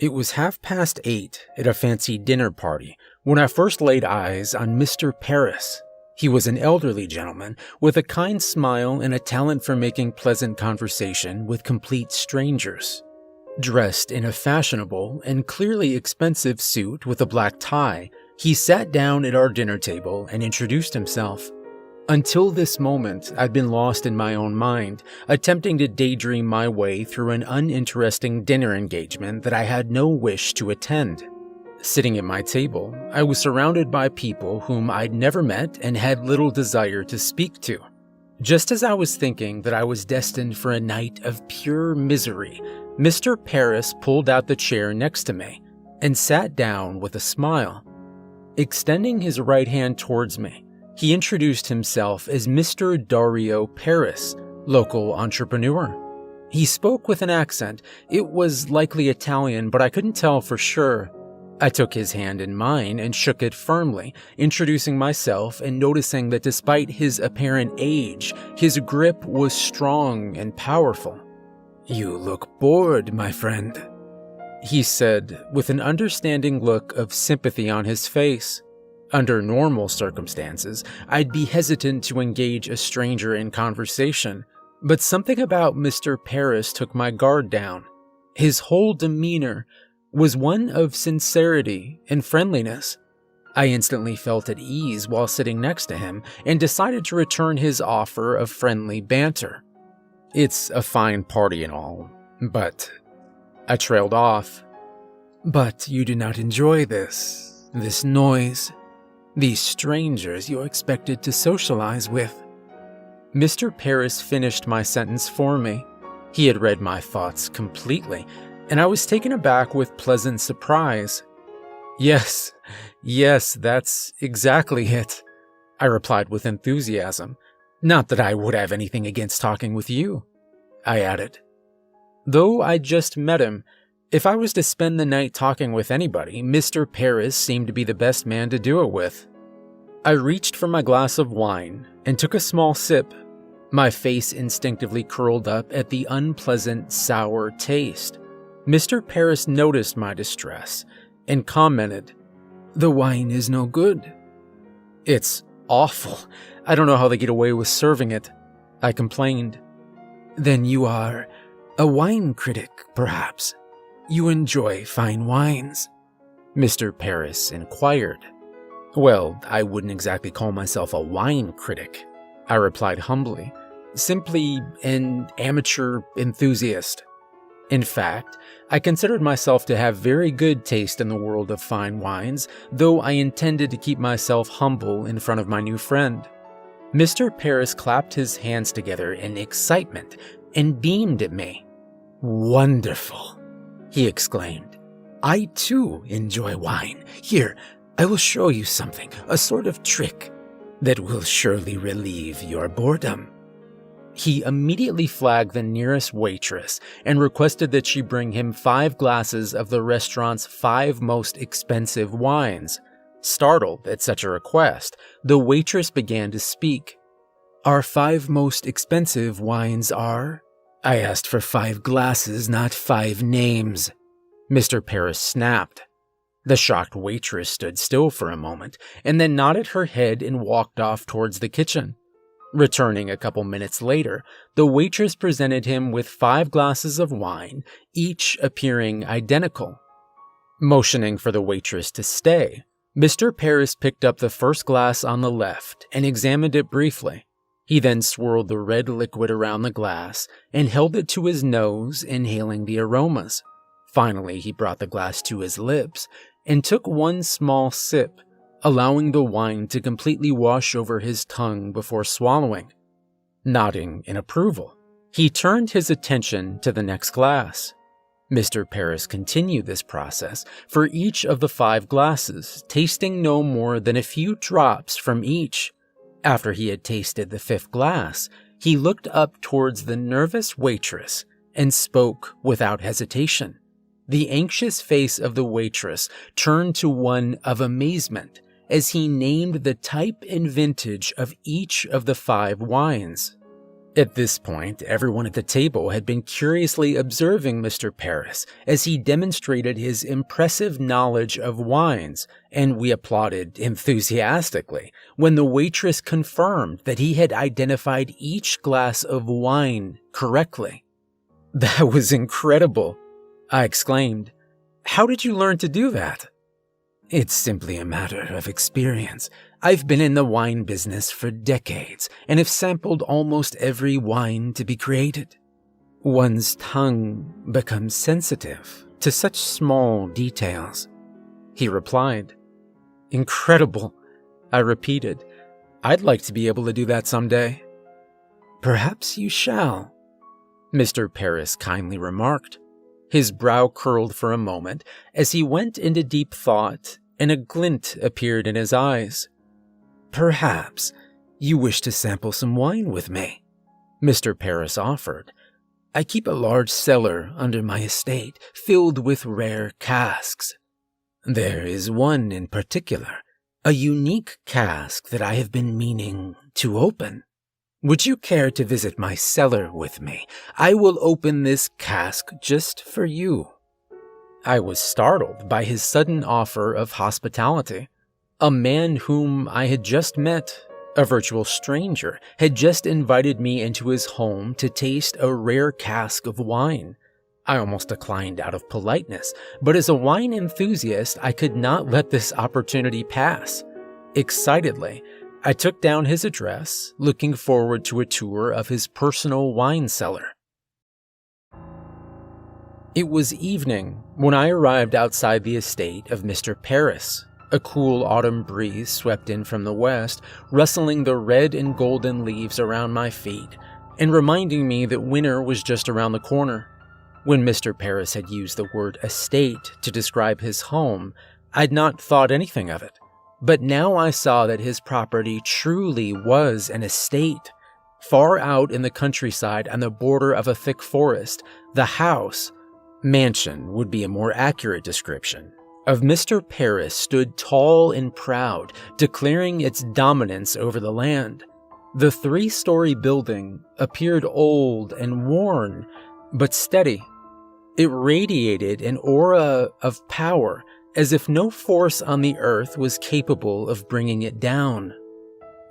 It was 8:30 at a fancy dinner party when I first laid eyes on Mr. Parris. He was an elderly gentleman with a kind smile and a talent for making pleasant conversation with complete strangers. Dressed in a fashionable and clearly expensive suit with a black tie, he sat down at our dinner table and introduced himself. Until this moment, I'd been lost in my own mind, attempting to daydream my way through an uninteresting dinner engagement that I had no wish to attend. Sitting at my table, I was surrounded by people whom I'd never met and had little desire to speak to. Just as I was thinking that I was destined for a night of pure misery, Mr. Parris pulled out the chair next to me and sat down with a smile. Extending his right hand towards me, he introduced himself as Mr. Dario Parris, local entrepreneur. He spoke with an accent. It was likely Italian, but I couldn't tell for sure. I took his hand in mine and shook it firmly, introducing myself and noticing that despite his apparent age, his grip was strong and powerful. "You look bored, my friend," he said, with an understanding look of sympathy on his face. Under normal circumstances, I'd be hesitant to engage a stranger in conversation, but something about Mr. Parris took my guard down. His whole demeanor was one of sincerity and friendliness. I instantly felt at ease while sitting next to him and decided to return his offer of friendly banter. "It's a fine party and all, but..." I trailed off. "But you do not enjoy this noise, these strangers you're expected to socialize with." Mr. Parris finished my sentence for me. He had read my thoughts completely, and I was taken aback with pleasant surprise. Yes, that's exactly it," I replied with enthusiasm. "Not that I would have anything against talking with you," I added. Though I'd just met him, if I was to spend the night talking with anybody, Mr. Parris seemed to be the best man to do it with. I reached for my glass of wine and took a small sip. My face instinctively curled up at the unpleasant, sour taste. Mr. Parris noticed my distress and commented, "The wine is no good." "It's awful. I don't know how they get away with serving it," I complained. "Then you are a wine critic, perhaps? You enjoy fine wines?" Mr. Parris inquired. "Well, I wouldn't exactly call myself a wine critic," I replied humbly. "Simply an amateur enthusiast. In fact, I considered myself to have very good taste in the world of fine wines, though I intended to keep myself humble in front of my new friend." Mr. Parris clapped his hands together in excitement and beamed at me. "Wonderful," he exclaimed. "I too enjoy wine. Here, I will show you something, a sort of trick that will surely relieve your boredom." He immediately flagged the nearest waitress and requested that she bring him 5 glasses of the restaurant's 5 most expensive wines. Startled at such a request, the waitress began to speak. "Our 5 most expensive wines are..." "I asked for 5 glasses, not 5 names," Mr. Parris snapped. The shocked waitress stood still for a moment and then nodded her head and walked off towards the kitchen. Returning a couple minutes later, the waitress presented him with 5 glasses of wine, each appearing identical. Motioning for the waitress to stay, Mr. Parris picked up the first glass on the left and examined it briefly. He then swirled the red liquid around the glass and held it to his nose, inhaling the aromas. Finally, he brought the glass to his lips and took one small sip, allowing the wine to completely wash over his tongue before swallowing. Nodding in approval, he turned his attention to the next glass. Mr. Parris continued this process for each of the 5 glasses, tasting no more than a few drops from each. After he had tasted the 5th glass, he looked up towards the nervous waitress and spoke without hesitation. The anxious face of the waitress turned to one of amazement as he named the type and vintage of each of the 5 wines. At this point, everyone at the table had been curiously observing Mr. Parris as he demonstrated his impressive knowledge of wines, and we applauded enthusiastically when the waitress confirmed that he had identified each glass of wine correctly. "That was incredible," I exclaimed. "How did you learn to do that?" "It's simply a matter of experience. I've been in the wine business for decades and have sampled almost every wine to be created. One's tongue becomes sensitive to such small details," he replied. "Incredible," I repeated. "I'd like to be able to do that someday." "Perhaps you shall," Mr. Parris kindly remarked. His brow curled for a moment as he went into deep thought, and a glint appeared in his eyes. "Perhaps you wish to sample some wine with me," Mr. Parris offered. "I keep a large cellar under my estate filled with rare casks. There is one in particular, a unique cask that I have been meaning to open. Would you care to visit my cellar with me? I will open this cask just for you." I was startled by his sudden offer of hospitality. A man whom I had just met, a virtual stranger, had just invited me into his home to taste a rare cask of wine. I almost declined out of politeness, but as a wine enthusiast, I could not let this opportunity pass. Excitedly, I took down his address, looking forward to a tour of his personal wine cellar. It was evening when I arrived outside the estate of Mr. Parris. A cool autumn breeze swept in from the west, rustling the red and golden leaves around my feet, and reminding me that winter was just around the corner. When Mr. Parris had used the word estate to describe his home, I'd not thought anything of it. But now I saw that his property truly was an estate. Far out in the countryside on the border of a thick forest, the house, mansion would be a more accurate description, of Mr. Parris stood tall and proud, declaring its dominance over the land. The 3-story building appeared old and worn, but steady. It radiated an aura of power, as if no force on the earth was capable of bringing it down.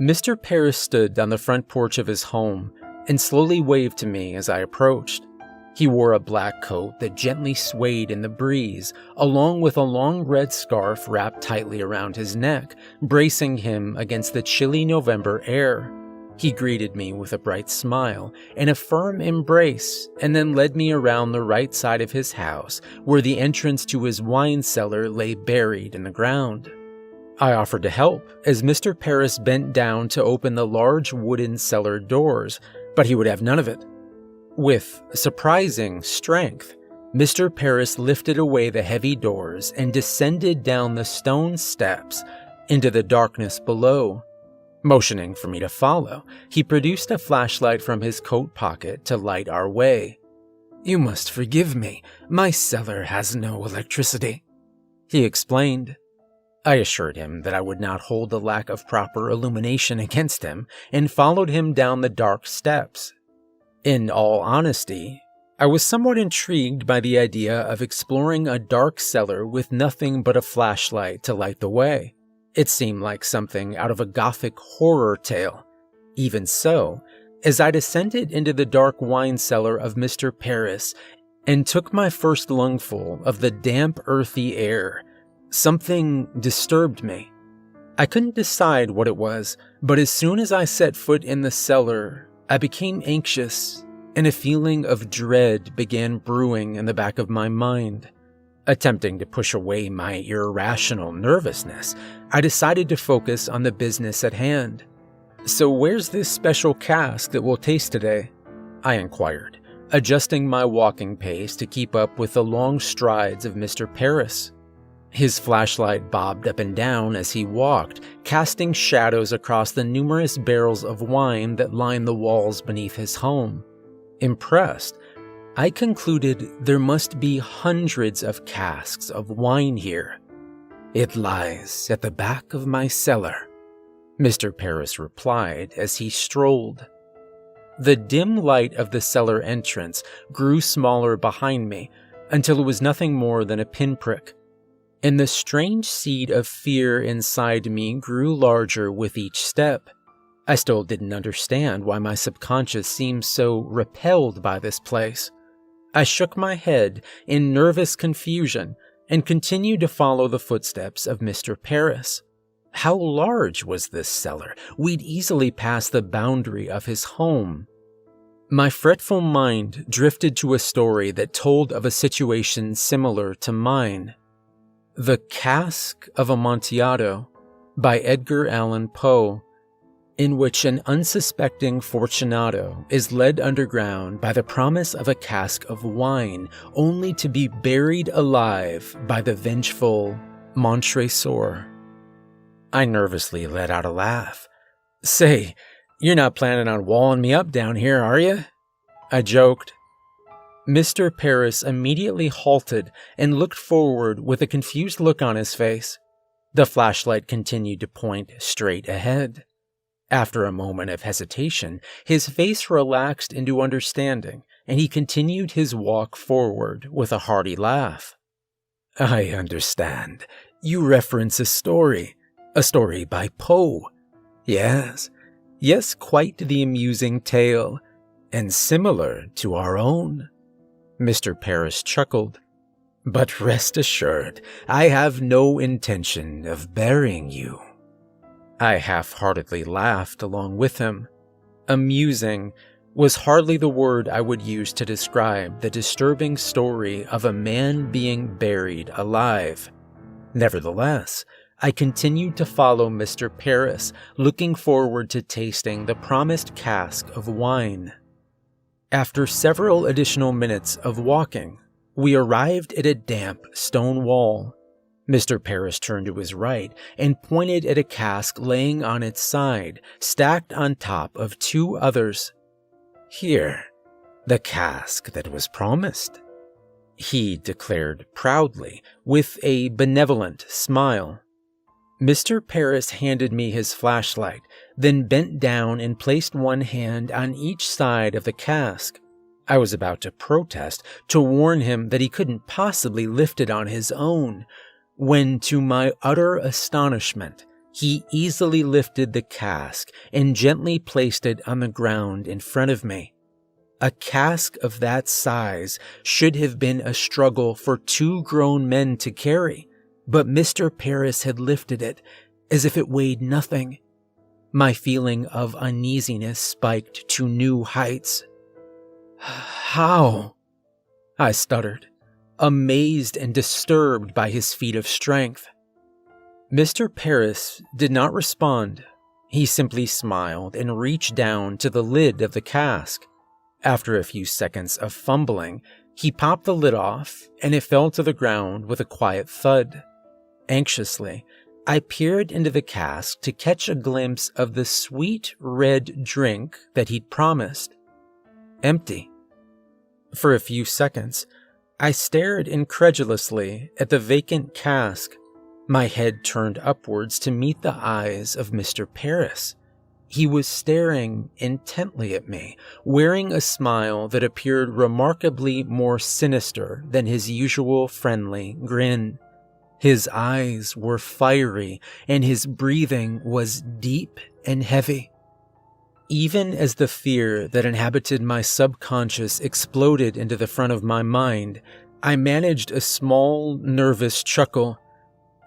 Mr. Parris stood on the front porch of his home and slowly waved to me as I approached. He wore a black coat that gently swayed in the breeze, along with a long red scarf wrapped tightly around his neck, bracing him against the chilly November air. He greeted me with a bright smile and a firm embrace, and then led me around the right side of his house, where the entrance to his wine cellar lay buried in the ground. I offered to help as Mr. Parris bent down to open the large wooden cellar doors, but he would have none of it. With surprising strength, Mr. Parris lifted away the heavy doors and descended down the stone steps into the darkness below. Motioning for me to follow, he produced a flashlight from his coat pocket to light our way. "You must forgive me, my cellar has no electricity," he explained. I assured him that I would not hold the lack of proper illumination against him and followed him down the dark steps. In all honesty, I was somewhat intrigued by the idea of exploring a dark cellar with nothing but a flashlight to light the way. It seemed like something out of a gothic horror tale. Even so, as I descended into the dark wine cellar of Mr. Parris and took my first lungful of the damp, earthy air, something disturbed me. I couldn't decide what it was, but as soon as I set foot in the cellar, I became anxious, and a feeling of dread began brewing in the back of my mind. Attempting to push away my irrational nervousness, I decided to focus on the business at hand. "So where's this special cask that we'll taste today?" I inquired, adjusting my walking pace to keep up with the long strides of Mr. Parris. His flashlight bobbed up and down as he walked, casting shadows across the numerous barrels of wine that lined the walls beneath his home. Impressed, I concluded there must be hundreds of casks of wine here. "It lies at the back of my cellar," Mr. Parris replied as he strolled. The dim light of the cellar entrance grew smaller behind me until it was nothing more than a pinprick, and the strange seed of fear inside me grew larger with each step. I still didn't understand why my subconscious seemed so repelled by this place. I shook my head in nervous confusion and continued to follow the footsteps of Mr. Parris. How large was this cellar? We'd easily passed the boundary of his home. My fretful mind drifted to a story that told of a situation similar to mine. The Cask of Amontillado by Edgar Allan Poe, in which an unsuspecting Fortunato is led underground by the promise of a cask of wine, only to be buried alive by the vengeful Montresor. I nervously let out a laugh. "Say, you're not planning on walling me up down here, are you?" I joked. Mr. Parris immediately halted and looked forward with a confused look on his face. The flashlight continued to point straight ahead. After a moment of hesitation, his face relaxed into understanding, and he continued his walk forward with a hearty laugh. "I understand. You reference a story by Poe. Yes, quite the amusing tale, and similar to our own." Mr. Parris chuckled. "But rest assured, I have no intention of burying you." I half-heartedly laughed along with him. Amusing was hardly the word I would use to describe the disturbing story of a man being buried alive. Nevertheless, I continued to follow Mr. Parris, looking forward to tasting the promised cask of wine. After several additional minutes of walking, we arrived at a damp stone wall. Mr. Parris turned to his right and pointed at a cask laying on its side, stacked on top of two others. "Here, the cask that was promised," he declared proudly, with a benevolent smile. Mr. Parris handed me his flashlight, then bent down and placed one hand on each side of the cask. I was about to protest, to warn him that he couldn't possibly lift it on his own, when, to my utter astonishment, he easily lifted the cask and gently placed it on the ground in front of me. A cask of that size should have been a struggle for two grown men to carry, but Mr. Parris had lifted it as if it weighed nothing. My feeling of uneasiness spiked to new heights. "How?" I stuttered, amazed and disturbed by his feat of strength. Mr. Parris did not respond. He simply smiled and reached down to the lid of the cask. After a few seconds of fumbling, he popped the lid off, and it fell to the ground with a quiet thud. Anxiously, I peered into the cask to catch a glimpse of the sweet red drink that he'd promised. Empty. For a few seconds, I stared incredulously at the vacant cask, my head turned upwards to meet the eyes of Mr. Parris. He was staring intently at me, wearing a smile that appeared remarkably more sinister than his usual friendly grin. His eyes were fiery, and his breathing was deep and heavy. Even as the fear that inhabited my subconscious exploded into the front of my mind, I managed a small, nervous chuckle.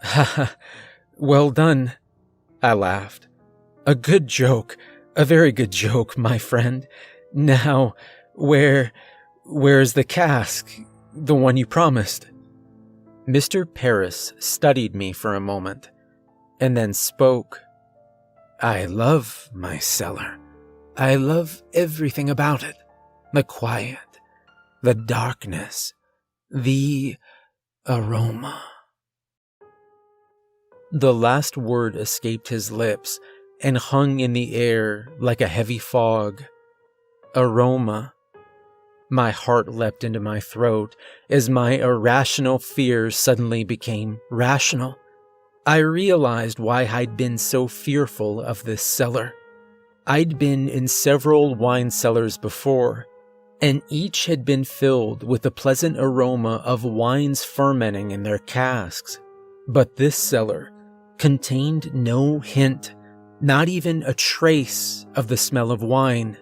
"Ha! Well done," I laughed. "A good joke, a very good joke, my friend. Now, where's the cask, the one you promised?" Mr. Parris studied me for a moment, and then spoke. "I love my cellar. I love everything about it. The quiet, the darkness, the aroma." The last word escaped his lips and hung in the air like a heavy fog. Aroma. My heart leapt into my throat as my irrational fears suddenly became rational. I realized why I'd been so fearful of this cellar. I'd been in several wine cellars before, and each had been filled with the pleasant aroma of wines fermenting in their casks. But this cellar contained no hint, not even a trace of the smell of wine.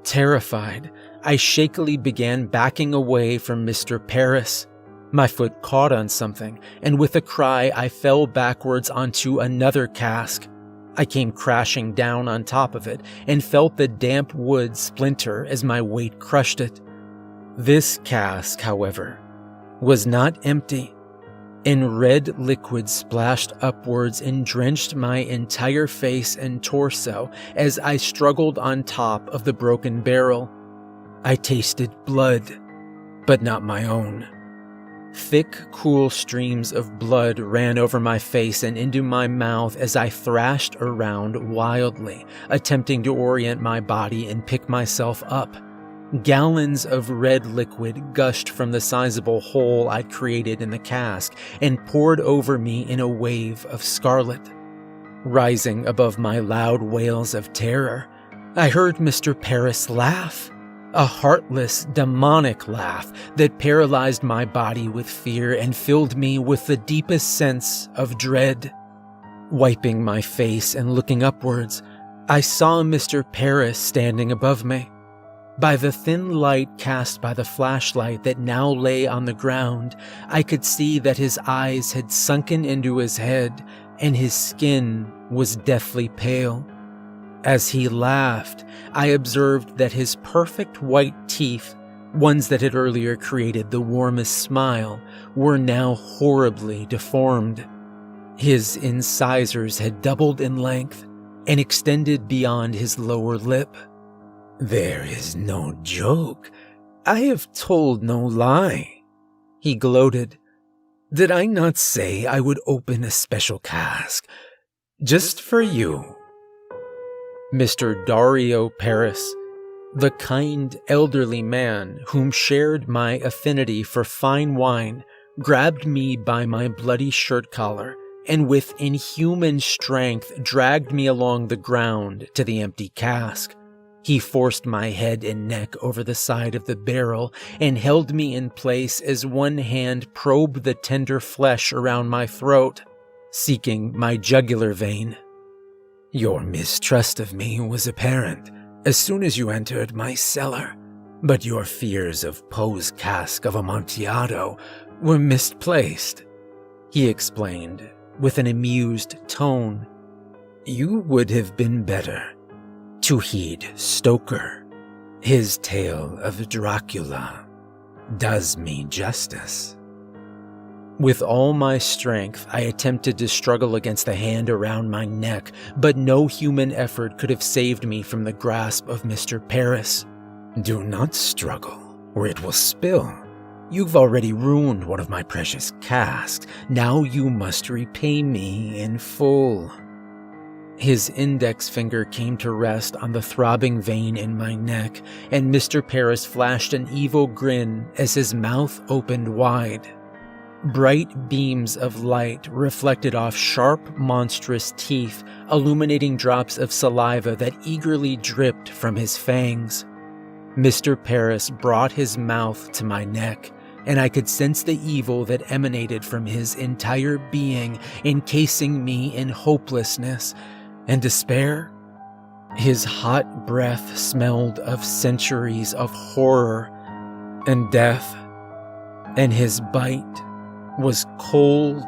Terrified, I shakily began backing away from Mr. Parris. My foot caught on something, and with a cry, I fell backwards onto another cask. I came crashing down on top of it and felt the damp wood splinter as my weight crushed it. This cask, however, was not empty, and red liquid splashed upwards and drenched my entire face and torso as I struggled on top of the broken barrel. I tasted blood, but not my own. Thick, cool streams of blood ran over my face and into my mouth as I thrashed around wildly, attempting to orient my body and pick myself up. Gallons of red liquid gushed from the sizable hole I'd created in the cask and poured over me in a wave of scarlet. Rising above my loud wails of terror, I heard Mr. Parris laugh. A heartless, demonic laugh that paralyzed my body with fear and filled me with the deepest sense of dread. Wiping my face and looking upwards, I saw Mr. Parris standing above me. By the thin light cast by the flashlight that now lay on the ground, I could see that his eyes had sunken into his head and his skin was deathly pale. As he laughed, I observed that his perfect white teeth, ones that had earlier created the warmest smile, were now horribly deformed. His incisors had doubled in length and extended beyond his lower lip. "There is no joke. I have told no lie," he gloated. "Did I not say I would open a special cask just for you?" Mr. Dario Parris, the kind elderly man whom shared my affinity for fine wine, grabbed me by my bloody shirt collar and with inhuman strength dragged me along the ground to the empty cask. He forced my head and neck over the side of the barrel and held me in place as one hand probed the tender flesh around my throat, seeking my jugular vein. "Your mistrust of me was apparent as soon as you entered my cellar, but your fears of Poe's cask of Amontillado were misplaced," he explained with an amused tone. "You would have been better to heed Stoker. His tale of Dracula does me justice." With all my strength, I attempted to struggle against the hand around my neck, but no human effort could have saved me from the grasp of Mr. Parris. "Do not struggle, or it will spill. You've already ruined one of my precious casks. Now you must repay me in full." His index finger came to rest on the throbbing vein in my neck, and Mr. Parris flashed an evil grin as his mouth opened wide. Bright beams of light reflected off sharp, monstrous teeth, illuminating drops of saliva that eagerly dripped from his fangs. Mr. Parris brought his mouth to my neck, and I could sense the evil that emanated from his entire being, encasing me in hopelessness and despair. His hot breath smelled of centuries of horror and death, and his bite was cold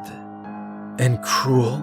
and cruel.